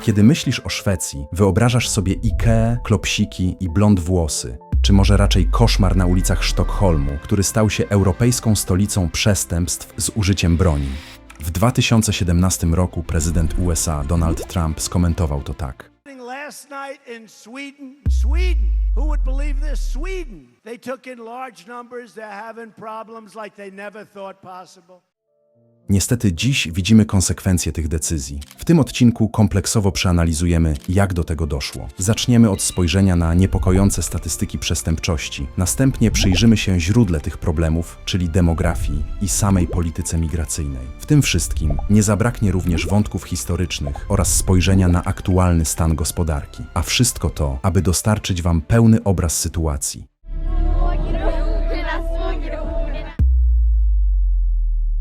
Kiedy myślisz o Szwecji, wyobrażasz sobie Ikeę, klopsiki i blond włosy. Czy może raczej koszmar na ulicach Sztokholmu, który stał się europejską stolicą przestępstw z użyciem broni. W 2017 roku prezydent USA Donald Trump skomentował to tak. Last night in Sweden. Who would believe this? Sweden. They took in large numbers. They're having problems like they never thought possible. Niestety dziś widzimy konsekwencje tych decyzji. W tym odcinku kompleksowo przeanalizujemy, jak do tego doszło. Zaczniemy od spojrzenia na niepokojące statystyki przestępczości. Następnie przyjrzymy się źródle tych problemów, czyli demografii i samej polityce migracyjnej. W tym wszystkim nie zabraknie również wątków historycznych oraz spojrzenia na aktualny stan gospodarki. A wszystko to, aby dostarczyć Wam pełny obraz sytuacji.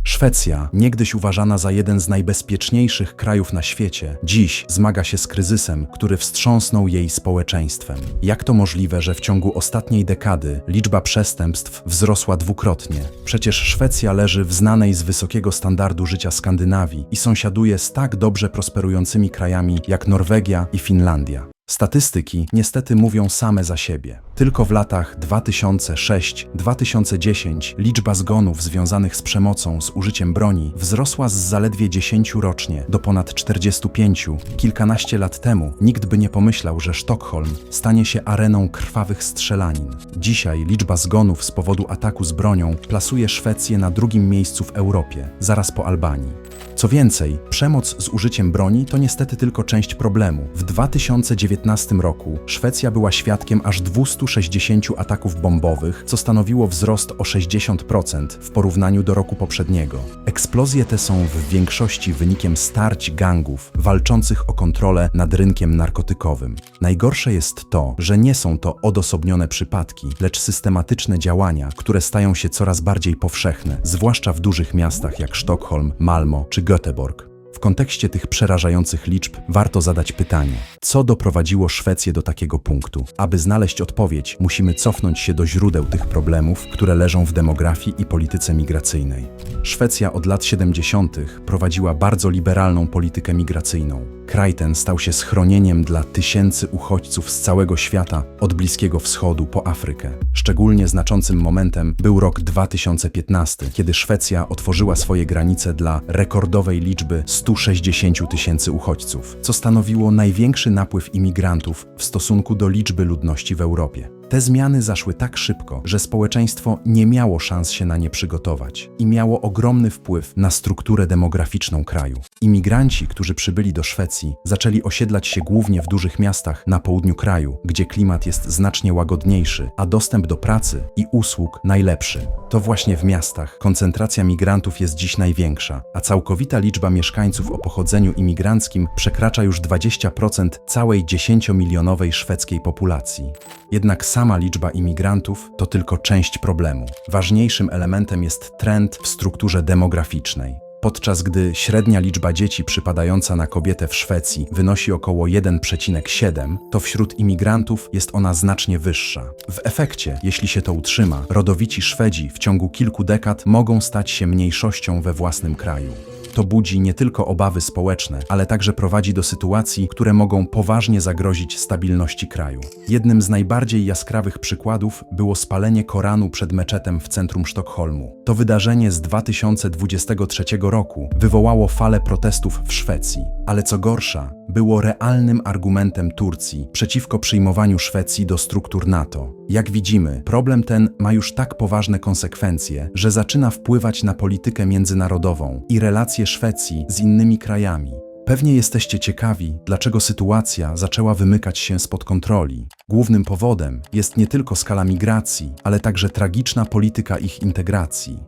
Szwecja, niegdyś uważana za jeden z najbezpieczniejszych krajów na świecie, dziś zmaga się z kryzysem, który wstrząsnął jej społeczeństwem. Jak to możliwe, że w ciągu ostatniej dekady liczba przestępstw wzrosła dwukrotnie? Przecież Szwecja leży w znanej z wysokiego standardu życia Skandynawii i sąsiaduje z tak dobrze prosperującymi krajami jak Norwegia i Finlandia. Statystyki niestety mówią same za siebie. Tylko w latach 2006-2010 liczba zgonów związanych z przemocą z użyciem broni wzrosła z zaledwie 10 rocznie do ponad 45. Kilkanaście lat temu nikt by nie pomyślał, że Sztokholm stanie się areną krwawych strzelanin. Dzisiaj liczba zgonów z powodu ataku z bronią plasuje Szwecję na drugim miejscu w Europie, zaraz po Albanii. Co więcej, przemoc z użyciem broni to niestety tylko część problemu. W 2019 roku Szwecja była świadkiem aż 260 ataków bombowych, co stanowiło wzrost o 60% w porównaniu do roku poprzedniego. Eksplozje te są w większości wynikiem starć gangów walczących o kontrolę nad rynkiem narkotykowym. Najgorsze jest to, że nie są to odosobnione przypadki, lecz systematyczne działania, które stają się coraz bardziej powszechne, zwłaszcza w dużych miastach jak Sztokholm, Malmö czy Göteborg. W kontekście tych przerażających liczb warto zadać pytanie, co doprowadziło Szwecję do takiego punktu? Aby znaleźć odpowiedź, musimy cofnąć się do źródeł tych problemów, które leżą w demografii i polityce migracyjnej. Szwecja od lat 70. prowadziła bardzo liberalną politykę migracyjną. Kraj ten stał się schronieniem dla tysięcy uchodźców z całego świata, od Bliskiego Wschodu po Afrykę. Szczególnie znaczącym momentem był rok 2015, kiedy Szwecja otworzyła swoje granice dla rekordowej liczby 160 tysięcy uchodźców, co stanowiło największy napływ imigrantów w stosunku do liczby ludności w Europie. Te zmiany zaszły tak szybko, że społeczeństwo nie miało szans się na nie przygotować i miało ogromny wpływ na strukturę demograficzną kraju. Imigranci, którzy przybyli do Szwecji, zaczęli osiedlać się głównie w dużych miastach na południu kraju, gdzie klimat jest znacznie łagodniejszy, a dostęp do pracy i usług najlepszy. To właśnie w miastach koncentracja migrantów jest dziś największa, a całkowita liczba mieszkańców o pochodzeniu imigranckim przekracza już 20% całej 10-milionowej szwedzkiej populacji. Jednak sama liczba imigrantów to tylko część problemu. Ważniejszym elementem jest trend w strukturze demograficznej. Podczas gdy średnia liczba dzieci przypadająca na kobietę w Szwecji wynosi około 1,7, to wśród imigrantów jest ona znacznie wyższa. W efekcie, jeśli się to utrzyma, rodowici Szwedzi w ciągu kilku dekad mogą stać się mniejszością we własnym kraju. To budzi nie tylko obawy społeczne, ale także prowadzi do sytuacji, które mogą poważnie zagrozić stabilności kraju. Jednym z najbardziej jaskrawych przykładów było spalenie Koranu przed meczetem w centrum Sztokholmu. To wydarzenie z 2023 roku wywołało falę protestów w Szwecji, ale co gorsza, było realnym argumentem Turcji przeciwko przyjmowaniu Szwecji do struktur NATO. Jak widzimy, problem ten ma już tak poważne konsekwencje, że zaczyna wpływać na politykę międzynarodową i relacje Szwecji z innymi krajami. Pewnie jesteście ciekawi, dlaczego sytuacja zaczęła wymykać się spod kontroli. Głównym powodem jest nie tylko skala migracji, ale także tragiczna polityka ich integracji.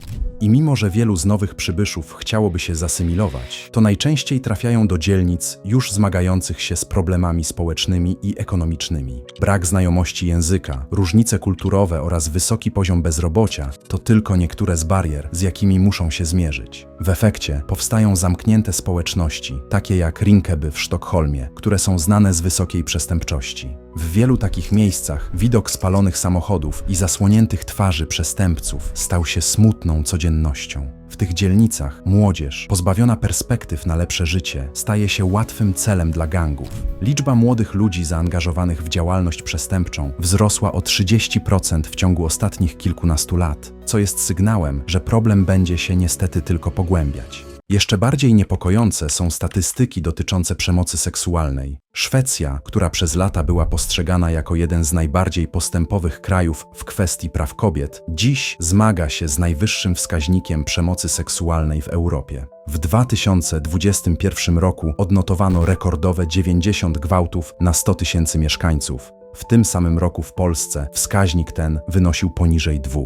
I mimo, że wielu z nowych przybyszów chciałoby się zasymilować, to najczęściej trafiają do dzielnic już zmagających się z problemami społecznymi i ekonomicznymi. Brak znajomości języka, różnice kulturowe oraz wysoki poziom bezrobocia to tylko niektóre z barier, z jakimi muszą się zmierzyć. W efekcie powstają zamknięte społeczności, takie takie jak Rinkeby w Sztokholmie, które są znane z wysokiej przestępczości. W wielu takich miejscach widok spalonych samochodów i zasłoniętych twarzy przestępców stał się smutną codziennością. W tych dzielnicach młodzież, pozbawiona perspektyw na lepsze życie, staje się łatwym celem dla gangów. Liczba młodych ludzi zaangażowanych w działalność przestępczą wzrosła o 30% w ciągu ostatnich kilkunastu lat, co jest sygnałem, że problem będzie się niestety tylko pogłębiać. Jeszcze bardziej niepokojące są statystyki dotyczące przemocy seksualnej. Szwecja, która przez lata była postrzegana jako jeden z najbardziej postępowych krajów w kwestii praw kobiet, dziś zmaga się z najwyższym wskaźnikiem przemocy seksualnej w Europie. W 2021 roku odnotowano rekordowe 90 gwałtów na 100 000 mieszkańców. W tym samym roku w Polsce wskaźnik ten wynosił poniżej 2.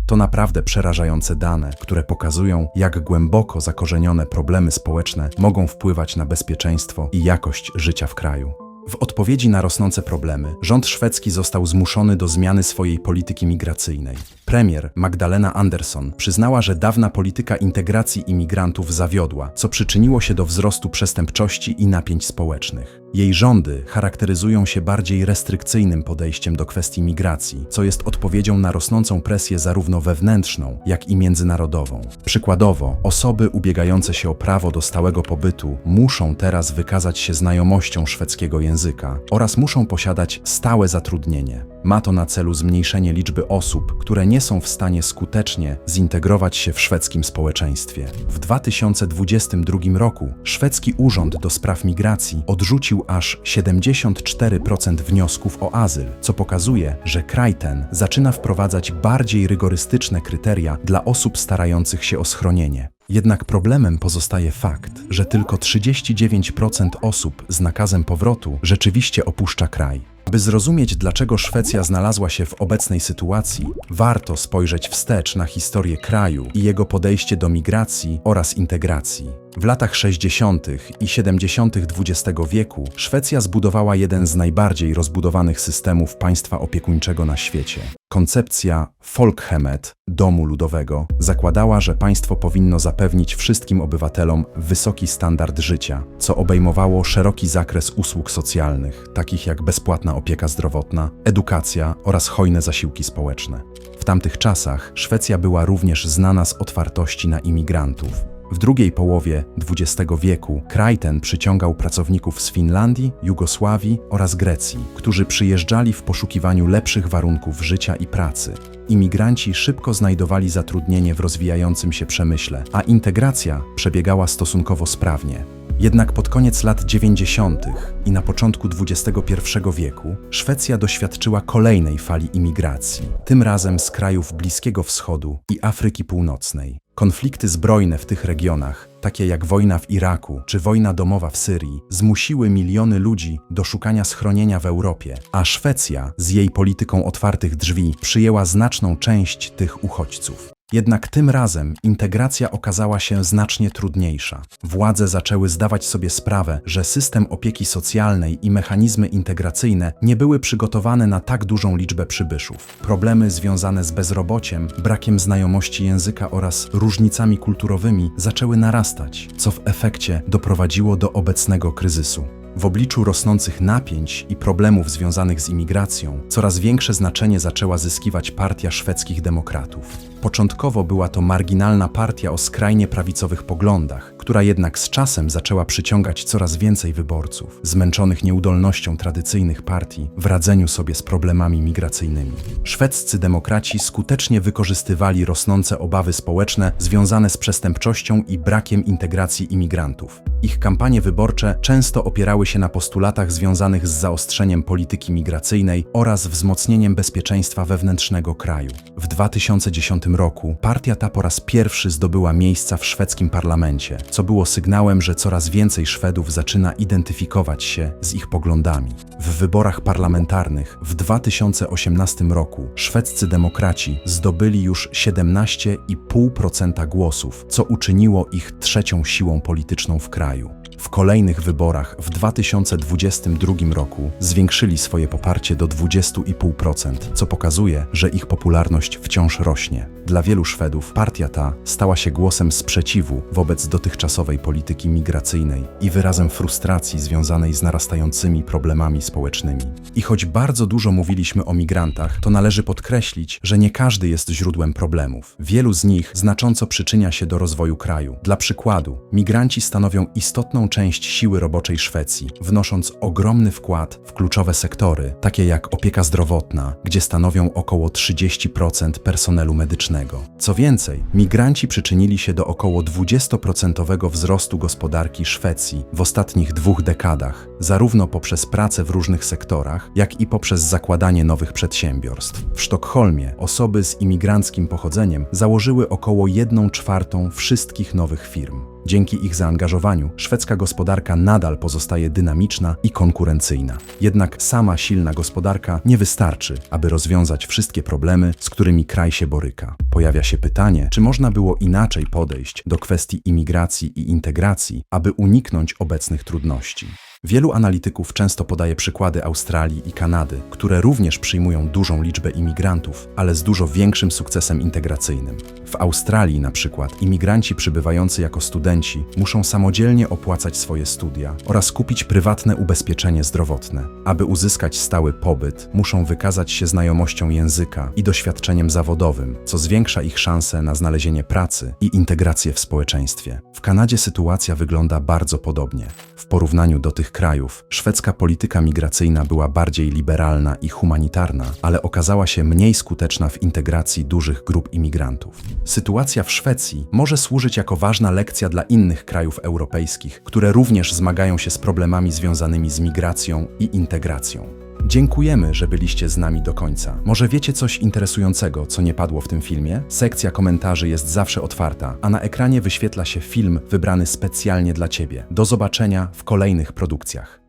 To naprawdę przerażające dane, które pokazują, jak głęboko zakorzenione problemy społeczne mogą wpływać na bezpieczeństwo i jakość życia w kraju. W odpowiedzi na rosnące problemy, rząd szwedzki został zmuszony do zmiany swojej polityki migracyjnej. Premier Magdalena Andersson przyznała, że dawna polityka integracji imigrantów zawiodła, co przyczyniło się do wzrostu przestępczości i napięć społecznych. Jej rządy charakteryzują się bardziej restrykcyjnym podejściem do kwestii migracji, co jest odpowiedzią na rosnącą presję zarówno wewnętrzną, jak i międzynarodową. Przykładowo, osoby ubiegające się o prawo do stałego pobytu muszą teraz wykazać się znajomością szwedzkiego języka oraz muszą posiadać stałe zatrudnienie. Ma to na celu zmniejszenie liczby osób, które nie są w stanie skutecznie zintegrować się w szwedzkim społeczeństwie. W 2022 roku szwedzki Urząd do Spraw Migracji odrzucił aż 74% wniosków o azyl, co pokazuje, że kraj ten zaczyna wprowadzać bardziej rygorystyczne kryteria dla osób starających się o schronienie. Jednak problemem pozostaje fakt, że tylko 39% osób z nakazem powrotu rzeczywiście opuszcza kraj. Aby zrozumieć, dlaczego Szwecja znalazła się w obecnej sytuacji, warto spojrzeć wstecz na historię kraju i jego podejście do migracji oraz integracji. W latach 60. i 70. XX wieku Szwecja zbudowała jeden z najbardziej rozbudowanych systemów państwa opiekuńczego na świecie. Koncepcja Folkhemmet, domu ludowego, zakładała, że państwo powinno zapewnić wszystkim obywatelom wysoki standard życia, co obejmowało szeroki zakres usług socjalnych, takich jak bezpłatna opieka zdrowotna, edukacja oraz hojne zasiłki społeczne. W tamtych czasach Szwecja była również znana z otwartości na imigrantów. W drugiej połowie XX wieku kraj ten przyciągał pracowników z Finlandii, Jugosławii oraz Grecji, którzy przyjeżdżali w poszukiwaniu lepszych warunków życia i pracy. Imigranci szybko znajdowali zatrudnienie w rozwijającym się przemyśle, a integracja przebiegała stosunkowo sprawnie. Jednak pod koniec lat 90. i na początku XXI wieku Szwecja doświadczyła kolejnej fali imigracji, tym razem z krajów Bliskiego Wschodu i Afryki Północnej. Konflikty zbrojne w tych regionach, takie jak wojna w Iraku czy wojna domowa w Syrii, zmusiły miliony ludzi do szukania schronienia w Europie, a Szwecja z jej polityką otwartych drzwi przyjęła znaczną część tych uchodźców. Jednak tym razem integracja okazała się znacznie trudniejsza. Władze zaczęły zdawać sobie sprawę, że system opieki socjalnej i mechanizmy integracyjne nie były przygotowane na tak dużą liczbę przybyszów. Problemy związane z bezrobociem, brakiem znajomości języka oraz różnicami kulturowymi zaczęły narastać, co w efekcie doprowadziło do obecnego kryzysu. W obliczu rosnących napięć i problemów związanych z imigracją, coraz większe znaczenie zaczęła zyskiwać Partia Szwedzkich Demokratów. Początkowo była to marginalna partia o skrajnie prawicowych poglądach, która jednak z czasem zaczęła przyciągać coraz więcej wyborców, zmęczonych nieudolnością tradycyjnych partii w radzeniu sobie z problemami migracyjnymi. Szwedzcy demokraci skutecznie wykorzystywali rosnące obawy społeczne związane z przestępczością i brakiem integracji imigrantów. Ich kampanie wyborcze często opierały się na postulatach związanych z zaostrzeniem polityki migracyjnej oraz wzmocnieniem bezpieczeństwa wewnętrznego kraju. W 2010 roku partia ta po raz pierwszy zdobyła miejsca w szwedzkim parlamencie, co było sygnałem, że coraz więcej Szwedów zaczyna identyfikować się z ich poglądami. W wyborach parlamentarnych w 2018 roku szwedzcy demokraci zdobyli już 17,5% głosów, co uczyniło ich trzecią siłą polityczną w kraju. W kolejnych wyborach w 2022 roku zwiększyli swoje poparcie do 20,5%, co pokazuje, że ich popularność wciąż rośnie. Dla wielu Szwedów partia ta stała się głosem sprzeciwu wobec dotychczasowej polityki migracyjnej i wyrazem frustracji związanej z narastającymi problemami społecznymi. I choć bardzo dużo mówiliśmy o migrantach, to należy podkreślić, że nie każdy jest źródłem problemów. Wielu z nich znacząco przyczynia się do rozwoju kraju. Dla przykładu, migranci stanowią istotną część siły roboczej Szwecji, wnosząc ogromny wkład w kluczowe sektory, takie jak opieka zdrowotna, gdzie stanowią około 30% personelu medycznego. Co więcej, migranci przyczynili się do około 20% wzrostu gospodarki Szwecji w ostatnich 2 dekadach, zarówno poprzez pracę w różnych sektorach, jak i poprzez zakładanie nowych przedsiębiorstw. W Sztokholmie osoby z imigranckim pochodzeniem założyły około 1/4 wszystkich nowych firm. Dzięki ich zaangażowaniu szwedzka gospodarka nadal pozostaje dynamiczna i konkurencyjna. Jednak sama silna gospodarka nie wystarczy, aby rozwiązać wszystkie problemy, z którymi kraj się boryka. Pojawia się pytanie, czy można było inaczej podejść do kwestii imigracji i integracji, aby uniknąć obecnych trudności. Wielu analityków często podaje przykłady Australii i Kanady, które również przyjmują dużą liczbę imigrantów, ale z dużo większym sukcesem integracyjnym. W Australii na przykład imigranci przybywający jako studenci muszą samodzielnie opłacać swoje studia oraz kupić prywatne ubezpieczenie zdrowotne. Aby uzyskać stały pobyt, muszą wykazać się znajomością języka i doświadczeniem zawodowym, co zwiększa ich szanse na znalezienie pracy i integrację w społeczeństwie. W Kanadzie sytuacja wygląda bardzo podobnie. W porównaniu do tych krajów, szwedzka polityka migracyjna była bardziej liberalna i humanitarna, ale okazała się mniej skuteczna w integracji dużych grup imigrantów. Sytuacja w Szwecji może służyć jako ważna lekcja dla innych krajów europejskich, które również zmagają się z problemami związanymi z migracją i integracją. Dziękujemy, że byliście z nami do końca. Może wiecie coś interesującego, co nie padło w tym filmie? Sekcja komentarzy jest zawsze otwarta, a na ekranie wyświetla się film wybrany specjalnie dla Ciebie. Do zobaczenia w kolejnych produkcjach.